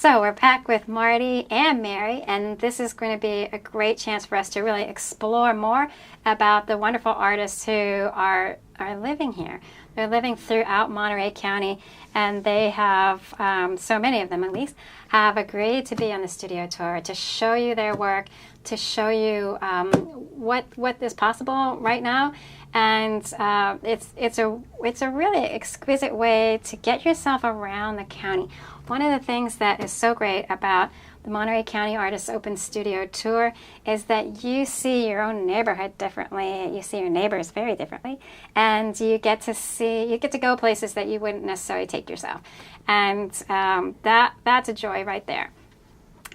So we're back with Marty and Mary, and this is going to be a great chance for us to really explore more about the wonderful artists who are living here. They're living throughout Monterey County, and they have, so many of them at least, have agreed to be on the studio tour to show you their work, to show you what is possible right now. And it's a really exquisite way to get yourself around the county. One of the things that is so great about the Monterey County Artists Open Studio Tour is that you see your own neighborhood differently. You see your neighbors very differently, and you get to go places that you wouldn't necessarily take yourself, and that's a joy right there.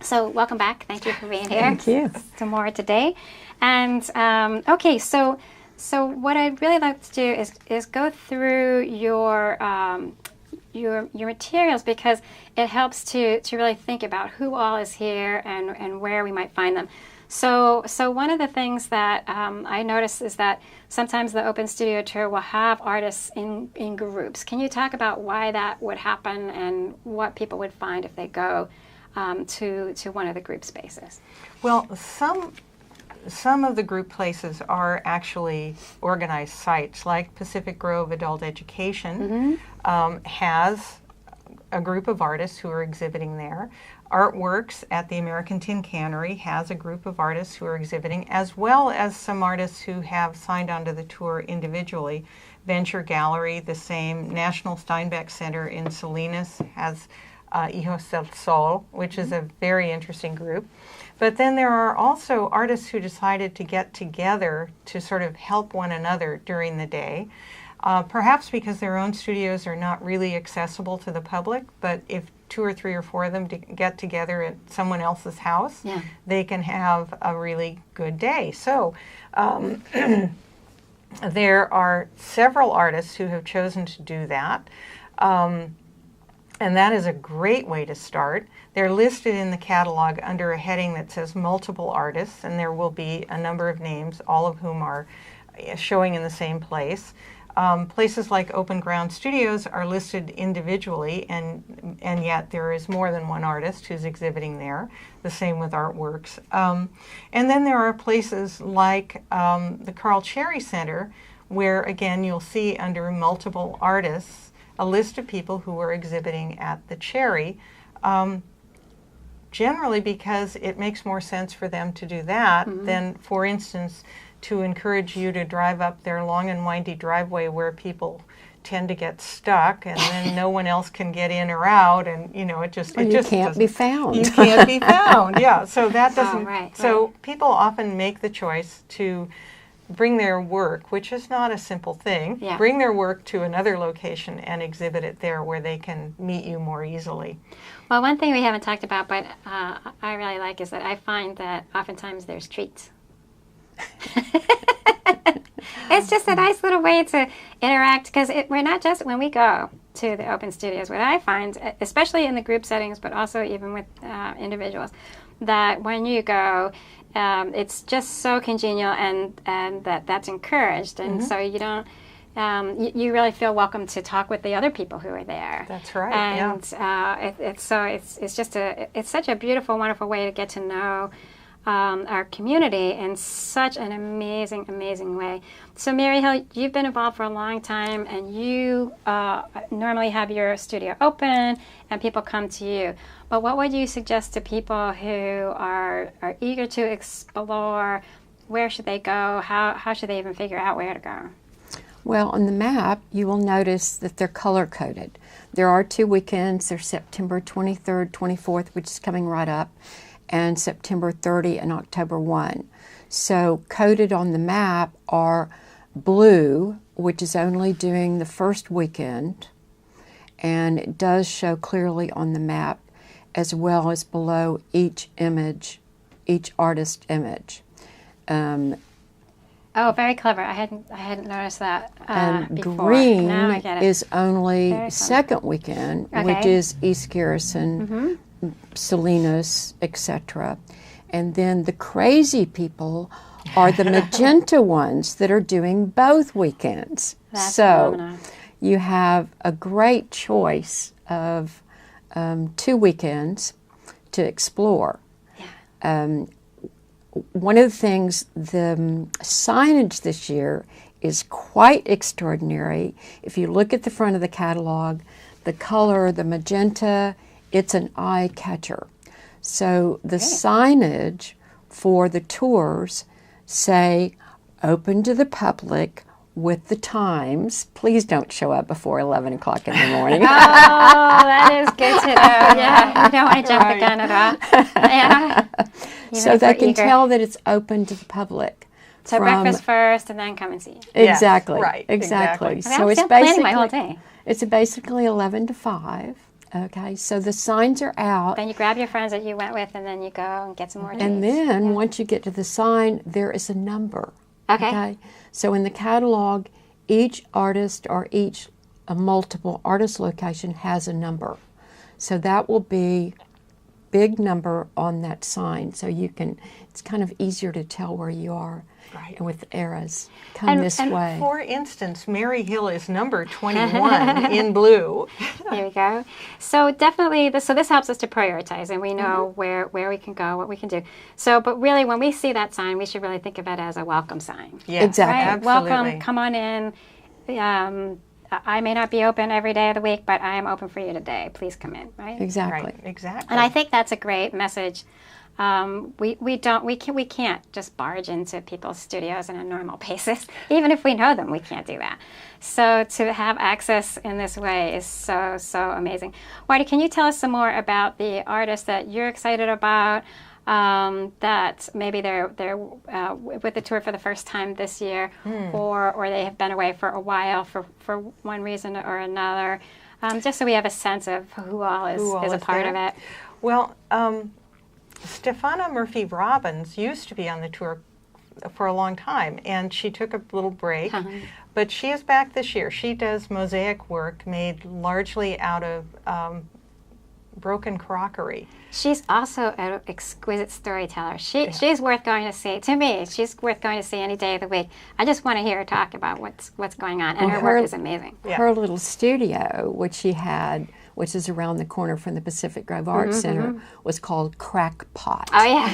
So welcome back. Thank you for being here. Thank you. Some more today, and okay, so what I'd really like to do is go through your materials, because it helps to really think about who all is here and where we might find them. So one of the things that I noticed is that sometimes the Open Studio Tour will have artists in groups. Can you talk about why that would happen and what people would find if they go to one of the group spaces? Well, some of the group places are actually organized sites, like Pacific Grove Adult Education has a group of artists who are exhibiting there. Artworks at the American Tin Cannery has a group of artists who are exhibiting, as well as some artists who have signed onto the tour individually. Venture Gallery, the same. National Steinbeck Center in Salinas has Hijos del Sol, which is a very interesting group. But then there are also artists who decided to get together to sort of help one another during the day, perhaps because their own studios are not really accessible to the public, but if 2 or 3 or 4 of them get together at someone else's house, they can have a really good day. So there are several artists who have chosen to do that. And that is a great way to start. They're listed in the catalog under a heading that says multiple artists, and there will be a number of names, all of whom are showing in the same place. Places like Open Ground Studios are listed individually, and yet there is more than one artist who's exhibiting there. The same with Artworks. And then there are places like the Carl Cherry Center, where again you'll see under multiple artists a list of people who are exhibiting at the Cherry, generally because it makes more sense for them to do that than, for instance, to encourage you to drive up their long and windy driveway where people tend to get stuck and then no one else can get in or out, and you can't be found. You can't be found, yeah. So that doesn't. Right. People often make the choice to bring their work, which is not a simple thing, bring their work to another location and exhibit it there where they can meet you more easily. Well, one thing we haven't talked about, but I really like, is that I find that oftentimes there's treats. It's just a nice little way to interact, because we're not just, when we go to the open studios, what I find, especially in the group settings, but also even with individuals, that when you go, it's just so congenial, and that's encouraged, and so you don't, you really feel welcome to talk with the other people who are there. That's right. And it's just it's such a beautiful, wonderful way to get to know our community in such an amazing way. So Mary Hill, you've been involved for a long time, and you normally have your studio open and people come to you. But what would you suggest to people who are eager to explore? Where should they go? How should they even figure out where to go? Well, on the map, you will notice that they're color-coded. There are 2 weekends. There's September 23rd, 24th, which is coming right up, and September 30 and October 1. So coded on the map are blue, which is only doing the first weekend, and it does show clearly on the map, as well as below each image, each artist image. Oh, very clever. I hadn't noticed that and before. Green Now I get it. is only second weekend, which is East Garrison, Salinas, etc. And then the crazy people are the magenta ones that are doing both weekends. That's so phenomenal. You have a great choice of 2 weekends, to explore. One of the things, the signage this year is quite extraordinary. If you look at the front of the catalog, the color, the magenta, it's an eye catcher. So the signage for the tours say, open to the public with the times. Please don't show up before 11 o'clock in the morning. Oh, that is good to know. Yeah, you don't want to jump the gun at all. Yeah. So they can tell that it's open to the public. So breakfast first and then come and see. Exactly. Yes, right. Exactly. So it's basically my whole day. It's basically 11 to 5. Okay, so the signs are out. Then you grab your friends that you went with and then you go and get some more And dates. then once you get to the sign, there is a number. Okay. So in the catalog, each artist or each multiple artist location has a number. So that will be big number on that sign. So you can, it's kind of easier to tell where you are. Right. And with eras, come this way. For instance, Mary Hill is number 21 in blue. There we go. So definitely, this helps us to prioritize, and we know where we can go, what we can do. So, but really, when we see that sign, we should really think of it as a welcome sign. Yes, exactly. Right? Absolutely. Welcome, come on in. I may not be open every day of the week, but I am open for you today. Please come in, right? Exactly. Right, exactly. And I think that's a great message. We can't just barge into people's studios on a normal basis. Even if we know them, we can't do that. So to have access in this way is so amazing. Marty, can you tell us some more about the artists that you're excited about? That maybe they're with the tour for the first time this year, or they have been away for a while for one reason or another. Just so we have a sense of who all is a part of it. Well, Stefana Murphy-Robbins used to be on the tour for a long time, and she took a little break, but she is back this year. She does mosaic work made largely out of broken crockery. She's also an exquisite storyteller. She's worth going to see. To me, she's worth going to see any day of the week. I just want to hear her talk about what's going on, and her work is amazing. Her little studio, which she had, which is around the corner from the Pacific Grove Arts Center, was called Crackpot. Oh, yeah.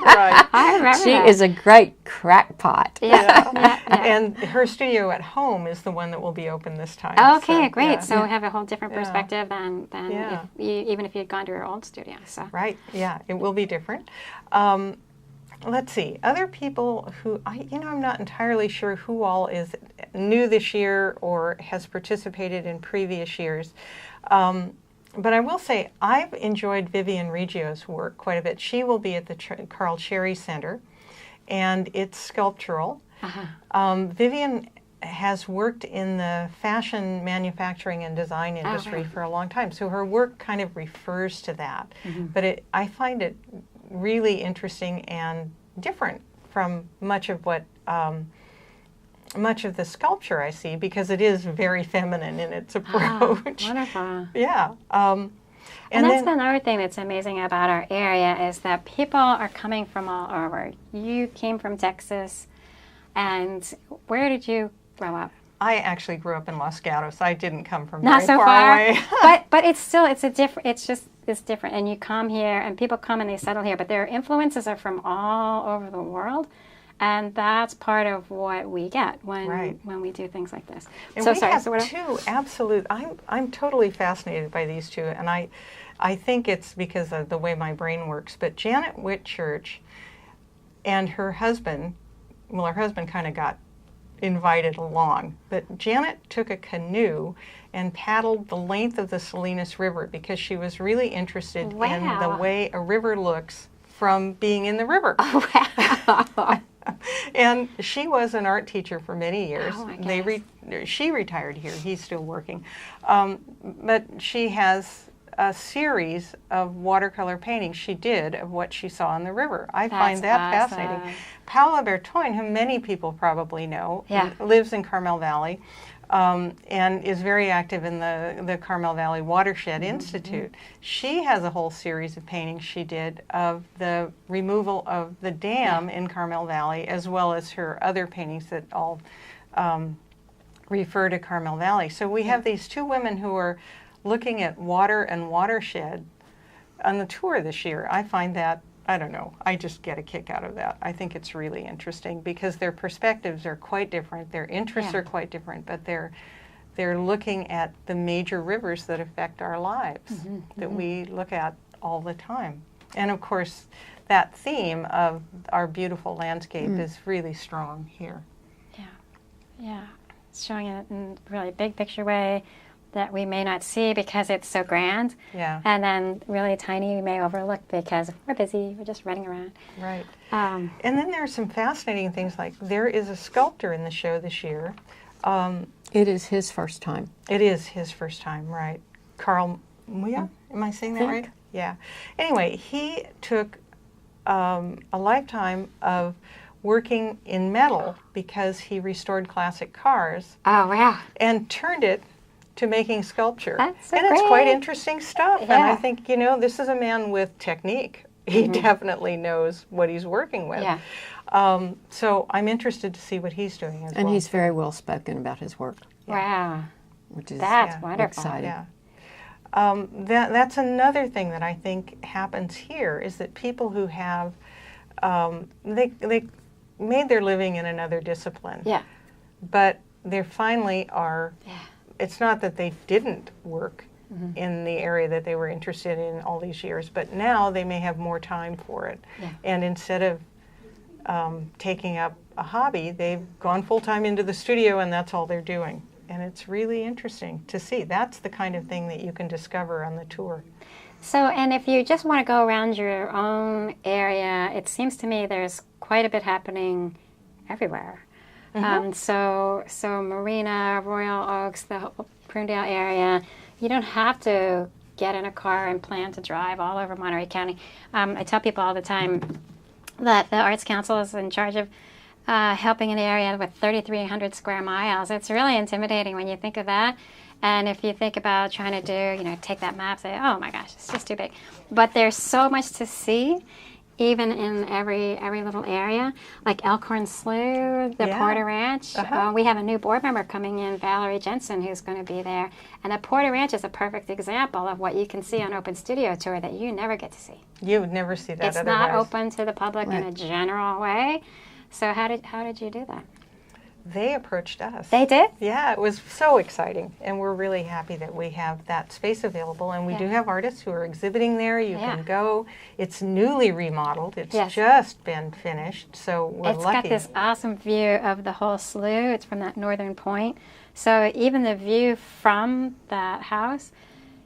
Right. I remember She that. is a great crackpot. Yeah. And her studio at home is the one that will be open this time. Okay, So, great. yeah. So we have a whole different perspective than Yeah. even if you'd gone to her old studio. So. Right, yeah, it will be different. Let's see, other people who, I'm not entirely sure who all is new this year or has participated in previous years. But I will say I've enjoyed Vivian Reggio's work quite a bit. She will be at the Carl Cherry Center, and it's sculptural. Vivian has worked in the fashion manufacturing and design industry for a long time, so her work kind of refers to that. But I find it really interesting and different from much of the sculpture I see, because it is very feminine in its approach. Wonderful. Yeah. And that's another thing that's amazing about our area is that people are coming from all over. You came from Texas, and where did you grow up? I actually grew up in Los Gatos. I didn't come from Not very so far far, away. but it's different. And you come here, and people come and they settle here, but their influences are from all over the world. And that's part of what we get when we do things like this. And so we sorry. have So what two absolute. I'm totally fascinated by these two, and I think it's because of the way my brain works. But Janet Whitchurch and her husband, well, her husband kind of got invited along, but Janet took a canoe and paddled the length of the Salinas River because she was really interested in the way a river looks from being in the river. Oh, wow. And she was an art teacher for many years. Oh, my She retired here. He's still working. But she has a series of watercolor paintings she did of what she saw in the river. I find that fascinating. Paula Bertoin, whom many people probably know, lives in Carmel Valley and is very active in the Carmel Valley Watershed Institute. She has a whole series of paintings she did of the removal of the dam in Carmel Valley, as well as her other paintings that all refer to Carmel Valley. So we have these two women who are looking at water and watershed on the tour this year. I find that, I don't know, I just get a kick out of that. I think it's really interesting because their perspectives are quite different, their interests are quite different, but they're looking at the major rivers that affect our lives that we look at all the time. And of course, that theme of our beautiful landscape is really strong here. Yeah, it's showing it in a really big picture way that we may not see because it's so grand. Yeah. And then really tiny we may overlook because we're busy, we're just running around. Right. And then there are some fascinating things, like there is a sculptor in the show this year. It is his first time. It is his first time, right. Carl Muya, am I saying that right? Yeah. Anyway, he took a lifetime of working in metal because he restored classic cars. Oh, wow. And turned it to making sculpture. That's so and it's great. quite interesting stuff. Yeah. And I think, you know, this is a man with technique. He definitely knows what he's working with. Yeah. So I'm interested to see what he's doing as well. And he's very well spoken about his work, Wow. which is That's wonderful. exciting. Yeah. That's another thing that I think happens here is that people who have, they made their living in another discipline. Yeah. But they finally are, Yeah. it's not that they didn't work in the area that they were interested in all these years, but now they may have more time for it. Yeah. And instead of taking up a hobby, they've gone full-time into the studio and that's all they're doing. And it's really interesting to see. That's the kind of thing that you can discover on the tour. So, and if you just want to go around your own area, it seems to me there's quite a bit happening everywhere. So Marina, Royal Oaks, the whole Prunedale area, you don't have to get in a car and plan to drive all over Monterey County. I tell people all the time that the Arts Council is in charge of helping an area with 3,300 square miles. It's really intimidating when you think of that. And if you think about trying to do, you know, take that map, say, oh my gosh, it's just too big. But there's so much to see, even in every little area, like Elkhorn Slough, the Porter Ranch. We have a new board member coming in, Valerie Jensen, who's going to be there. And the Porter Ranch is a perfect example of what you can see on Open Studio Tour that you never get to see. You would never see that It's otherwise. not open to the public in a general way. So how did you do that? They approached us. They did? Yeah, it was so exciting, and we're really happy that we have that space available, and we do have artists who are exhibiting there. You can go. It's newly remodeled. It's just been finished, so we're lucky. It's got this awesome view of the whole slough. It's from that northern point. So even the view from that house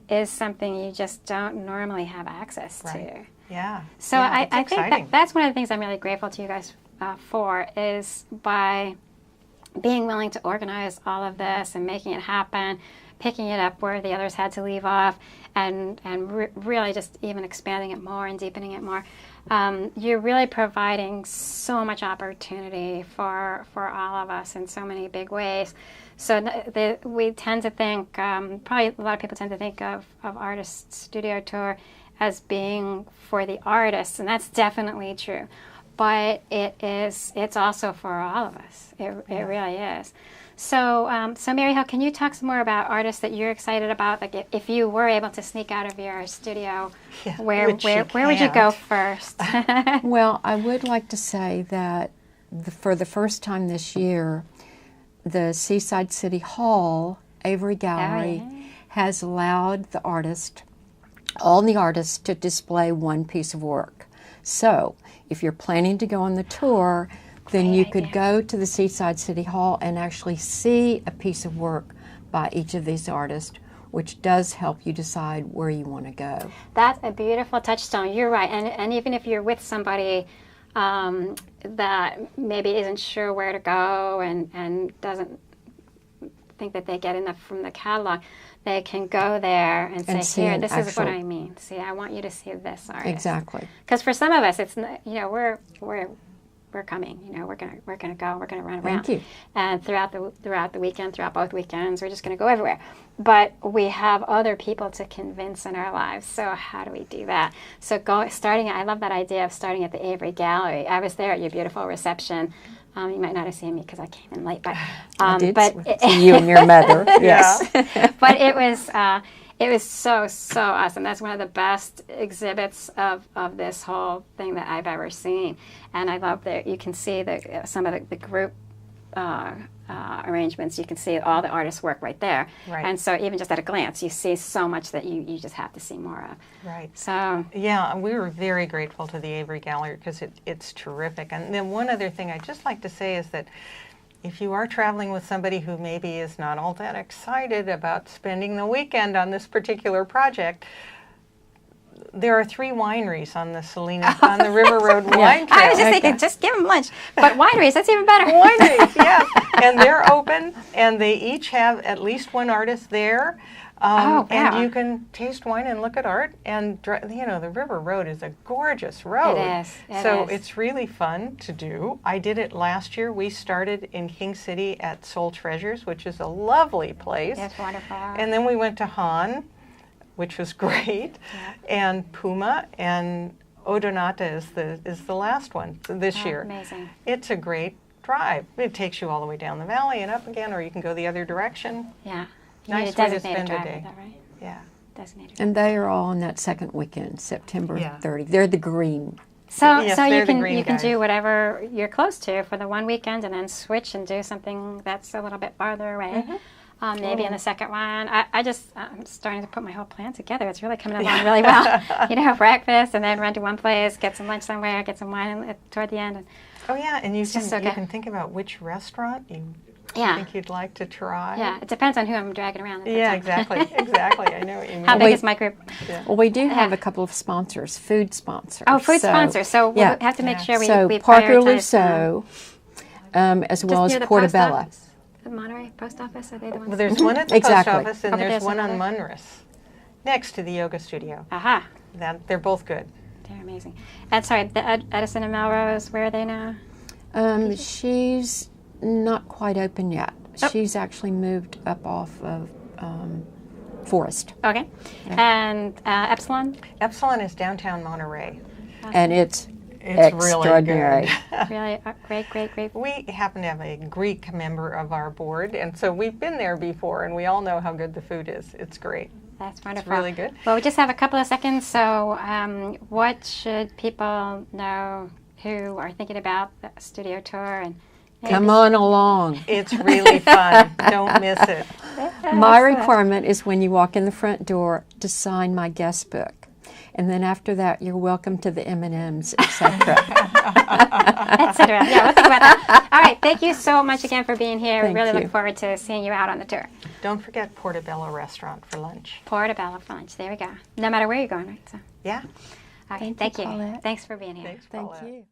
is something you just don't normally have access to. Yeah. So yeah, I think that's one of the things I'm really grateful to you guys for, is by being willing to organize all of this and making it happen, picking it up where the others had to leave off, and really just even expanding it more and deepening it more. You're really providing so much opportunity for all of us in so many big ways. So we tend to think, probably a lot of people tend to think of Artist Studio Tour as being for the artists, and that's definitely true. But it's also for all of us. It really is. So, Mary Hill, can you talk some more about artists that you're excited about? Like, if you were able to sneak out of your studio, where would you go first? Well, I would like to say that for the first time this year, the Seaside City Hall Avery Gallery has allowed all the artists to display one piece of work. So, if you're planning to go on the tour, then you could go to the Seaside City Hall and actually see a piece of work by each of these artists, which does help you decide where you want to go. That's a beautiful touchstone. You're right. And even if you're with somebody that maybe isn't sure where to go and doesn't think that they get enough from the catalog, they can go there and say, here, this is what I mean. See, I want you to see this artist. Exactly. Because for some of us, it's, you know, we're coming. You know, we're gonna go. We're gonna run around. Thank you. And throughout the weekend, throughout both weekends, we're just gonna go everywhere. But we have other people to convince in our lives. So how do we do that? So I love that idea of starting at the Avery Gallery. I was there at your beautiful reception. You might not have seen me because I came in late, but I did see you and your mother. Yes. But It was so awesome. That's one of the best exhibits of this whole thing that I've ever seen. And I love that you can see some of the group arrangements. You can see all the artists' work right there. Right. And so even just at a glance, you see so much that you just have to see more of. Right. So yeah, we were very grateful to the Avery Gallery because it's terrific. And then one other thing I'd just like to say is that if you are traveling with somebody who maybe is not all that excited about spending the weekend on this particular project, there are 3 wineries on the River Road wine trail. I was just thinking, just give them lunch. But wineries, that's even better. Wineries, yeah. And they're open, and they each have at least one artist there. Wow. And you can taste wine and look at art. And, the River Road is a gorgeous road. It is. It's really fun to do. I did it last year. We started in King City at Soul Treasures, which is a lovely place. It's wonderful. And then we went to Han, which was great, and Puma, and Odonata is the last one this year. Amazing. It's a great drive. It takes you all the way down the valley and up again, or you can go the other direction. Yeah. Nice way to spend a day. Is that right? Yeah. Designated. And they are all on that second weekend, September 30. They're the green. So Yes, you they're the can green can guys. do whatever you're close to for the one weekend, and then switch and do something that's a little bit farther away. Maybe in the second one. I'm starting to put my whole plan together. It's really coming along really well. Breakfast, and then run to one place, get some lunch somewhere, get some wine toward the end. And you just so good. can think about which restaurant you Yeah. think you'd like to try. Yeah, it depends on who I'm dragging around. At the Yeah, time. exactly. I know what you mean. How big is my group? Well, we do have a couple of sponsors, food sponsors. Oh, food sponsors. So we have to make sure we Parker prioritize. Lusso, as well as near the Portobello. post office? The Monterey post office, are they the ones? Well, there's one at the Exactly. post office, and but there's there's one on another. Munris, next to the yoga studio. Aha. They're both good. They're amazing. And sorry, the Edison and Melrose, where are they now? She's not quite open yet. Oh. She's actually moved up off of Forest. Okay. And Epsilon? Epsilon is downtown Monterey. And it's Really extraordinary. good. Really great. We happen to have a Greek member of our board, and so we've been there before, and we all know how good the food is. It's great. That's wonderful. It's really good. Well, we just have a couple of seconds, so what should people know who are thinking about the studio tour? And Come on along. It's really fun. Don't miss it. My requirement is when you walk in the front door to sign my guest book. And then after that, you're welcome to the M&Ms, etc. etc. Yeah, we'll think about that. All right, thank you so much again for being here. Thank we really you. look forward to seeing you out on the tour. Don't forget Portobello Restaurant for lunch. Portobello for lunch. There we go. No matter where you're going, right? So, Yeah. all right, Thank you, thank you. Paulette. Thanks for being here. Thanks, Thank Paulette. you.